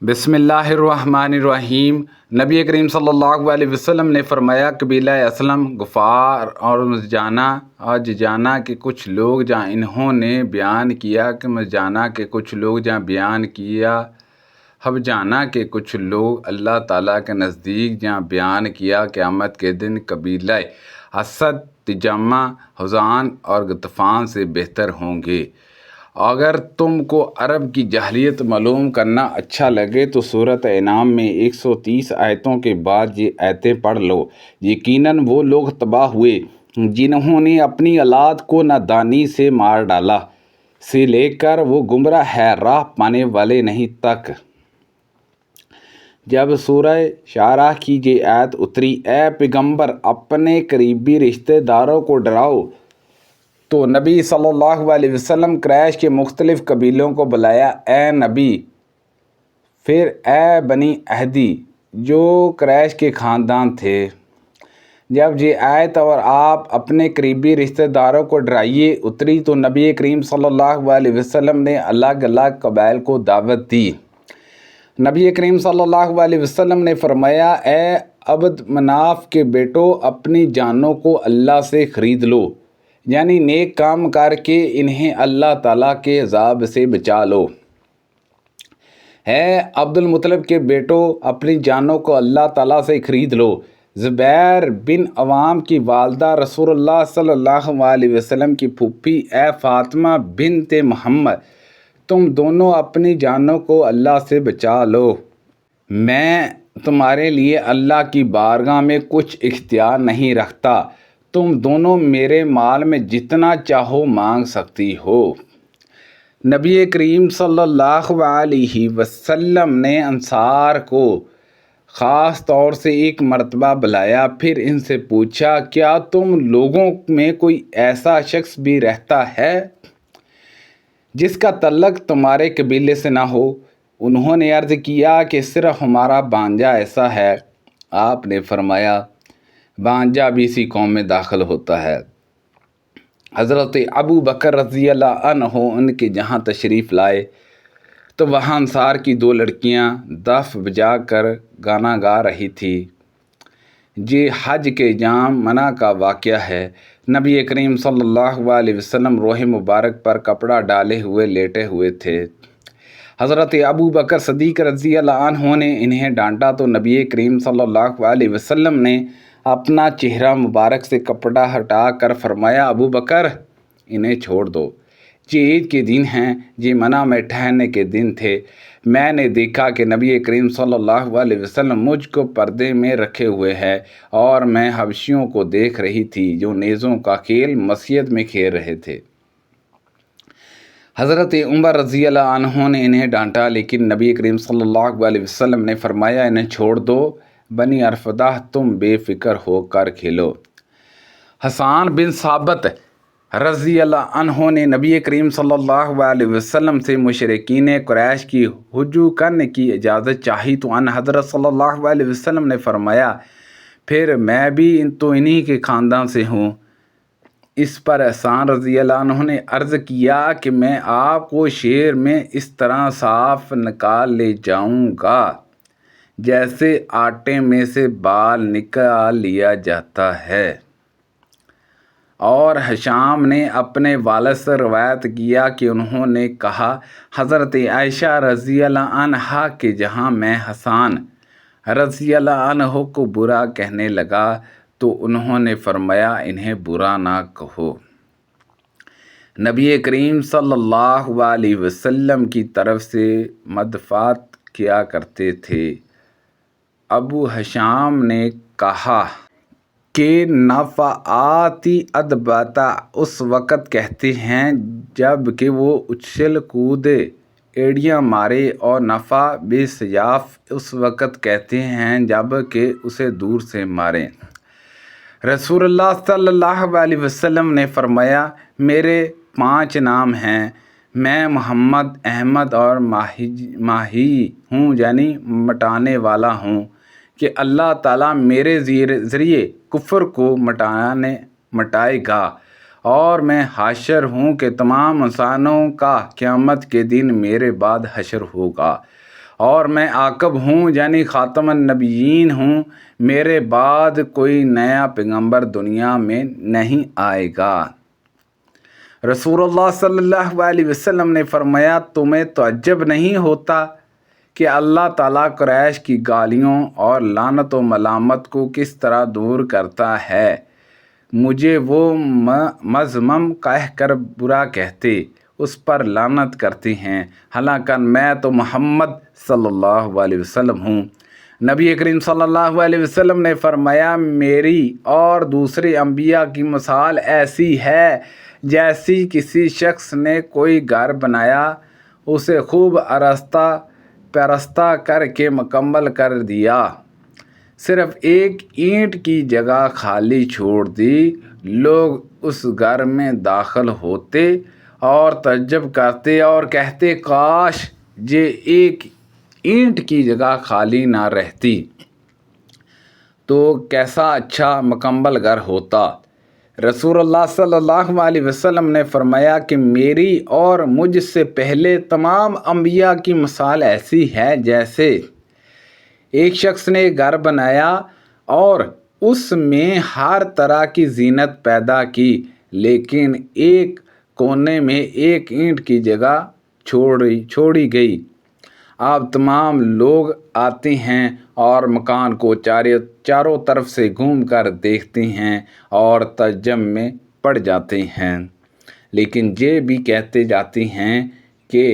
بسم اللہ الرحمن الرحیم۔ نبی کریم صلی اللہ علیہ وسلم نے فرمایا قبیلہ اسلم، غفار اور مزجانہ کے کچھ لوگ جہاں انہوں نے بیان کیا کہ مزجانہ کے کچھ لوگ جہاں بیان کیا حبجانہ کے کچھ لوگ اللہ تعالیٰ کے نزدیک جہاں بیان کیا قیامت کے دن قبیلہ اسد، تجمع، حزان اور غطفان سے بہتر ہوں گے۔ اگر تم کو عرب کی جاہلیت معلوم کرنا اچھا لگے تو سورۃ انعام میں 130 آیتوں کے بعد یہ آیتیں پڑھ لو۔ یقیناً وہ لوگ تباہ ہوئے جنہوں نے اپنی اولاد کو نادانی سے مار ڈالا، سے لے کر وہ گمراہ ہے راہ پانے والے نہیں تک۔ جب سورہ شعراء کی یہ آیت اتری، اے پیغمبر اپنے قریبی رشتہ داروں کو ڈراؤ، تو نبی صلی اللہ علیہ وسلم قریش کے مختلف قبیلوں کو بلایا۔ اے نبی، پھر اے بنی عدی جو قریش کے خاندان تھے۔ جب یہ آیت اور آپ اپنے قریبی رشتہ داروں کو ڈرائیے اتری تو نبی کریم صلی اللہ علیہ وسلم نے الگ الگ قبائل کو دعوت دی۔ نبی کریم صلی اللہ علیہ وسلم نے فرمایا، اے عبد مناف کے بیٹو، اپنی جانوں کو اللہ سے خرید لو، یعنی نیک کام کر کے انہیں اللہ تعالیٰ کے عذاب سے بچا لو۔ اے عبد المطلب کے بیٹو، اپنی جانوں کو اللہ تعالیٰ سے خرید لو۔ زبیر بن عوام کی والدہ رسول اللہ صلی اللہ علیہ وسلم کی پھوپھی اے فاطمہ بنت محمد، تم دونوں اپنی جانوں کو اللہ سے بچا لو۔ میں تمہارے لیے اللہ کی بارگاہ میں کچھ اختیار نہیں رکھتا، تم دونوں میرے مال میں جتنا چاہو مانگ سکتی ہو۔ نبی کریم صلی اللہ علیہ وسلم نے انصار کو خاص طور سے ایک مرتبہ بلایا، پھر ان سے پوچھا، کیا تم لوگوں میں کوئی ایسا شخص بھی رہتا ہے جس کا تعلق تمہارے قبیلے سے نہ ہو؟ انہوں نے عرض کیا کہ صرف ہمارا بانجا ایسا ہے۔ آپ نے فرمایا، بانجا بھی اسی قوم میں داخل ہوتا ہے۔ حضرت ابو بکر رضی اللہ عنہ ان کے جہاں تشریف لائے تو وہاں انصار کی دو لڑکیاں دف بجا کر گانا گا رہی تھی۔ یہ حج کے جام منع کا واقعہ ہے۔ نبی کریم صلی اللہ علیہ وسلم روح مبارک پر کپڑا ڈالے ہوئے لیٹے ہوئے تھے۔ حضرت ابو بکر صدیق رضی اللہ عنہ نے انہیں ڈانٹا تو نبی کریم صلی اللہ علیہ وسلم نے اپنا چہرہ مبارک سے کپڑا ہٹا کر فرمایا، ابو بکر انہیں چھوڑ دو، یہ عید کے دن ہیں، یہ منع میں ٹھہرنے کے دن تھے۔ میں نے دیکھا کہ نبی کریم صلی اللہ علیہ وسلم مجھ کو پردے میں رکھے ہوئے ہے اور میں حبشیوں کو دیکھ رہی تھی جو نیزوں کا کھیل مسجد میں کھیل رہے تھے۔ حضرت عمر رضی اللہ عنہ نے انہیں ڈانٹا، لیکن نبی کریم صلی اللہ علیہ وسلم نے فرمایا، انہیں چھوڑ دو، بنی ارفدہ تم بے فکر ہو کر کھیلو۔ حسان بن ثابت رضی اللہ عنہ نے نبی کریم صلی اللہ علیہ وسلم سے مشرکین قریش کی ہجوم کرنے کی اجازت چاہی تو حضرت صلی اللہ علیہ وسلم نے فرمایا، پھر میں بھی انہی کے خاندان سے ہوں۔ اس پر حسان رضی اللہ عنہ نے عرض کیا کہ میں آپ کو شیر میں اس طرح صاف نکال لے جاؤں گا جیسے آٹے میں سے بال نکال لیا جاتا ہے۔ اور ہشام نے اپنے والد سے روایت کیا کہ انہوں نے کہا، حضرت عائشہ رضی اللہ عنہا کہ جہاں میں حسان رضی اللہ عنہ کو برا کہنے لگا تو انہوں نے فرمایا، انہیں برا نہ کہو۔ نبی کریم صلی اللہ علیہ وسلم کی طرف سے مدافعت کیا کرتے تھے۔ ابو ہشام نے کہا کہ نفعاتی ادبتا اس وقت کہتے ہیں جب کہ وہ اچھل کودے ایڑیاں مارے، اور نفع بالسیاف اس وقت کہتے ہیں جب کہ اسے دور سے ماریں۔ رسول اللہ صلی اللہ علیہ وسلم نے فرمایا، میرے 5 نام ہیں، میں محمد، احمد اور ماہی ہوں، یعنی مٹانے والا ہوں، کہ اللہ تعالیٰ میرے ذریعے کفر کو مٹائے گا، اور میں حاشر ہوں کہ تمام انسانوں کا قیامت کے دن میرے بعد حشر ہوگا، اور میں عاقب ہوں یعنی خاتم النبیین ہوں، میرے بعد کوئی نیا پیغمبر دنیا میں نہیں آئے گا۔ رسول اللہ صلی اللہ علیہ وسلم نے فرمایا، تمہیں تعجب نہیں ہوتا کہ اللہ تعالیٰ قریش کی گالیوں اور لعنت و ملامت کو کس طرح دور کرتا ہے؟ مجھے وہ مذمم کہہ کر برا کہتے، اس پر لعنت کرتے ہیں، حالانکہ میں تو محمد صلی اللہ علیہ وسلم ہوں۔ نبی کریم صلی اللہ علیہ وسلم نے فرمایا، میری اور دوسرے انبیاء کی مثال ایسی ہے جیسی کسی شخص نے کوئی گھر بنایا، اسے خوب آراستہ پرستہ کر کے مکمل کر دیا، صرف ایک اینٹ کی جگہ خالی چھوڑ دی، لوگ اس گھر میں داخل ہوتے اور تعجب کرتے اور کہتے، کاش یہ ایک اینٹ کی جگہ خالی نہ رہتی تو کیسا اچھا مکمل گھر ہوتا۔ رسول اللہ صلی اللہ علیہ وسلم نے فرمایا کہ میری اور مجھ سے پہلے تمام انبیاء کی مثال ایسی ہے جیسے ایک شخص نے گھر بنایا اور اس میں ہر طرح کی زینت پیدا کی، لیکن ایک کونے میں ایک اینٹ کی جگہ چھوڑی گئی۔ اب تمام لوگ آتے ہیں اور مکان کو چاروں طرف سے گھوم کر دیکھتے ہیں اور تعجب میں پڑ جاتے ہیں، لیکن یہ بھی کہتے جاتے ہیں کہ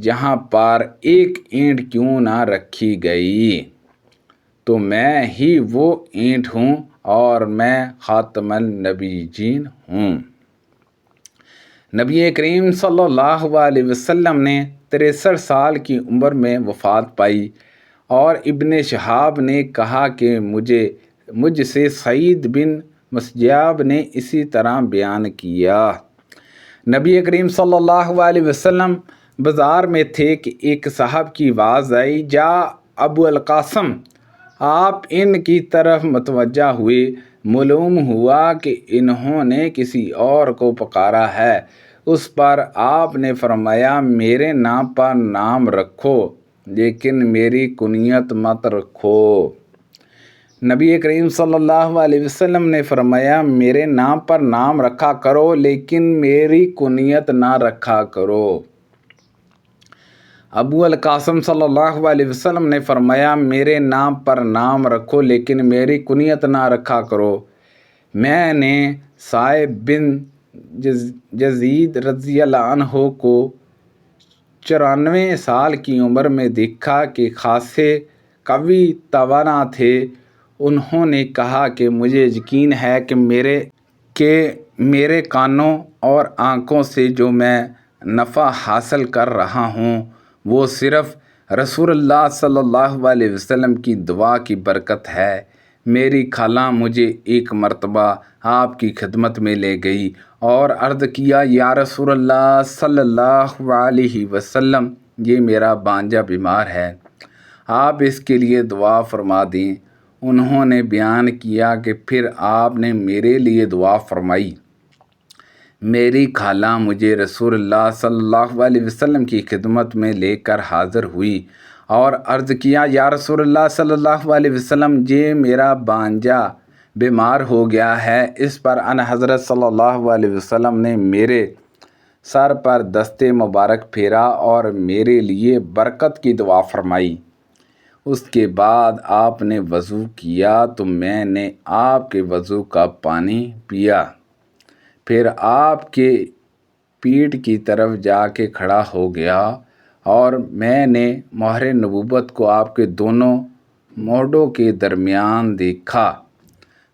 جہاں پر ایک اینٹ کیوں نہ رکھی گئی، تو میں ہی وہ اینٹ ہوں اور میں خاتم النبیین ہوں۔ نبی کریم صلی اللہ علیہ وسلم نے 63 سال کی عمر میں وفات پائی، اور ابن شہاب نے کہا کہ مجھ سے سعید بن مسیب نے اسی طرح بیان کیا۔ نبی کریم صلی اللہ علیہ وسلم بازار میں تھے کہ ایک صاحب کی آواز آئی، جا ابو القاسم۔ آپ ان کی طرف متوجہ ہوئے، معلوم ہوا کہ انہوں نے کسی اور کو پکارا ہے۔ اس پر آپ نے فرمایا، میرے نام پر نام رکھو لیکن میری کنیت مت رکھو۔ نبی کریم صلی اللہ علیہ وسلم نے فرمایا، میرے نام پر نام رکھا کرو لیکن میری کنیت نہ رکھا کرو۔ ابو القاسم صلی اللہ علیہ وسلم نے فرمایا، میرے نام پر نام رکھو لیکن میری کنیت نہ رکھا کرو۔ میں نے صائب بن یزید رضی اللہ عنہ کو 94 سال کی عمر میں دیکھا کہ خاصے قوی توانا تھے۔ انہوں نے کہا کہ مجھے یقین ہے کہ میرے کانوں اور آنکھوں سے جو میں نفع حاصل کر رہا ہوں وہ صرف رسول اللہ صلی اللہ علیہ وسلم کی دعا کی برکت ہے۔ میری خالہ مجھے ایک مرتبہ آپ کی خدمت میں لے گئی اور عرض کیا، یا رسول اللہ صلی اللہ علیہ وسلم، یہ میرا بانجا بیمار ہے، آپ اس کے لیے دعا فرما دیں۔ انہوں نے بیان کیا کہ پھر آپ نے میرے لیے دعا فرمائی۔ میری خالہ مجھے رسول اللہ صلی اللہ علیہ وسلم کی خدمت میں لے کر حاضر ہوئی اور عرض کیا، یا رسول اللہ صلی اللہ علیہ وسلم، یہ میرا بانجا بیمار ہو گیا ہے۔ اس پر حضرت صلی اللہ علیہ وسلم نے میرے سر پر دست مبارک پھیرا اور میرے لیے برکت کی دعا فرمائی۔ اس کے بعد آپ نے وضو کیا تو میں نے آپ کے وضو کا پانی پیا، پھر آپ کے پیٹھ کی طرف جا کے کھڑا ہو گیا اور میں نے مہر نبوت کو آپ کے دونوں موڈوں کے درمیان دیکھا۔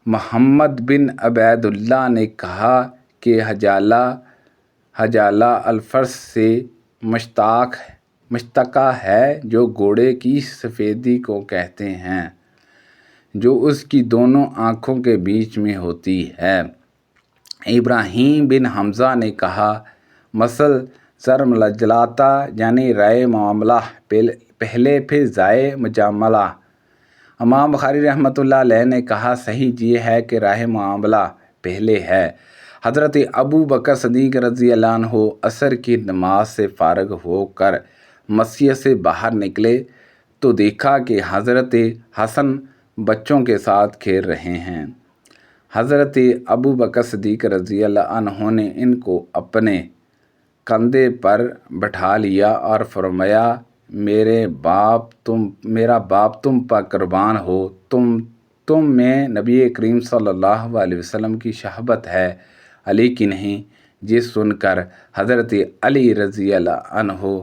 محمد بن عبید اللہ نے کہا کہ حجالہ الفرس سے مشتقہ ہے، جو گھوڑے کی سفیدی کو کہتے ہیں، جو اس کی دونوں آنکھوں کے بیچ میں ہوتی ہے۔ ابراہیم بن حمزہ نے کہا، مثل سرملجلاتا یعنی رائے معاملہ پہلے پھر ضائع مجاملہ۔ امام بخاری رحمۃ اللہ علیہ نے کہا، صحیح یہ ہے کہ راہ معاملہ پہلے ہے۔ حضرت ابو بکر صدیق رضی اللہ عنہ عصر کی نماز سے فارغ ہو کر مسجد سے باہر نکلے تو دیکھا کہ حضرت حسن بچوں کے ساتھ کھیل رہے ہیں۔ حضرت ابو بکر صدیق رضی اللہ عنہ نے ان کو اپنے کندھے پر بٹھا لیا اور فرمایا میرا باپ تم پر قربان ہو، تم میں نبی کریم صلی اللہ علیہ وسلم کی شہبت ہے، علی کی نہیں۔ یہ سن کر حضرت علی رضی اللہ عنہ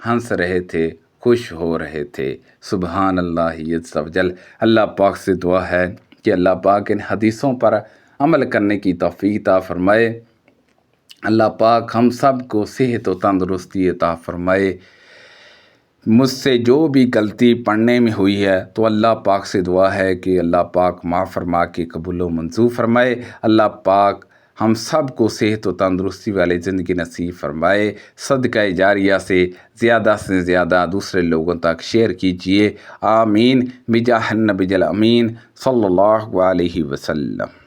ہنس رہے تھے، خوش ہو رہے تھے۔ سبحان اللہ عز و جل۔ اللہ پاک سے دعا ہے کہ اللہ پاک ان حدیثوں پر عمل کرنے کی توفیق عطا فرمائے۔ اللہ پاک ہم سب کو صحت و تندرستی عطا فرمائے۔ مجھ سے جو بھی غلطی پڑھنے میں ہوئی ہے تو اللہ پاک سے دعا ہے کہ اللہ پاک معاف فرما کے قبول و منظور فرمائے۔ اللہ پاک ہم سب کو صحت و تندرستی والی زندگی نصیب فرمائے۔ صدقہ جاریہ سے زیادہ دوسرے لوگوں تک شیئر کیجئے۔ آمین بجاہ النبی الامین صلی اللہ علیہ وسلم۔